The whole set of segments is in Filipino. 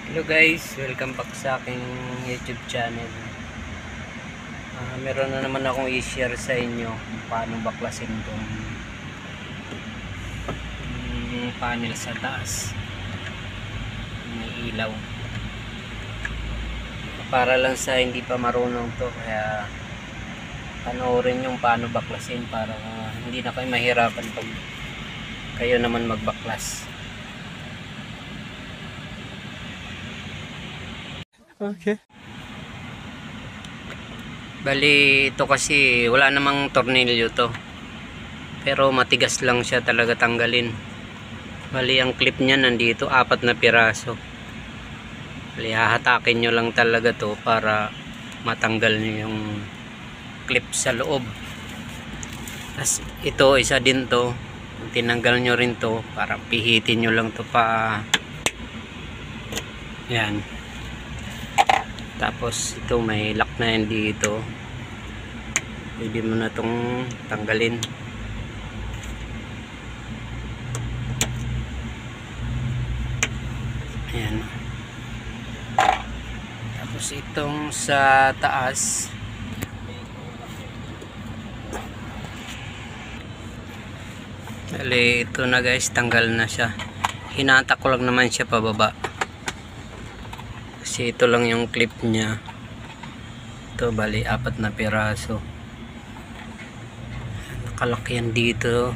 Hello guys, welcome back sa aking YouTube channel. Meron na naman akong i-share sa inyo kung paano baklasin itong panel sa taas. May ilaw. Para lang sa hindi pa marunong to, kaya panoorin yung paano baklasin para hindi na kayo mahirapan pag kayo naman magbaklas. Okay. Bali ito kasi wala namang tornilyo to, pero matigas lang siya talaga tanggalin. Bali ang clip niya nandito, 4 na piraso. Bali hahatakin nyo lang talaga to para matanggal nyo yung clip sa loob. As ito isa din to, tinanggal nyo rin to para pihitin nyo lang to pa. Yan. Tapos ito may lock na yan dito, pwede mo na itong tanggalin. Ayan. Tapos itong sa taas, bali ito na guys, tanggal na siya. Hinatak ko lang naman siya pababa kasi ito lang yung clip niya. Ito bali 4 na piraso, nakalaki yan dito.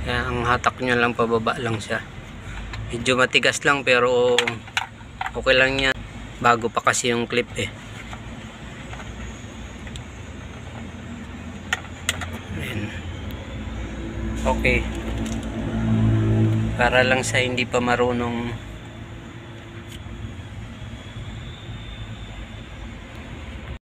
Kaya ang hatak niya lang pababa lang siya. Medyo matigas lang pero okay lang yan, bago pa kasi yung clip eh. Ayan. Okay, para lang sa hindi pa marunong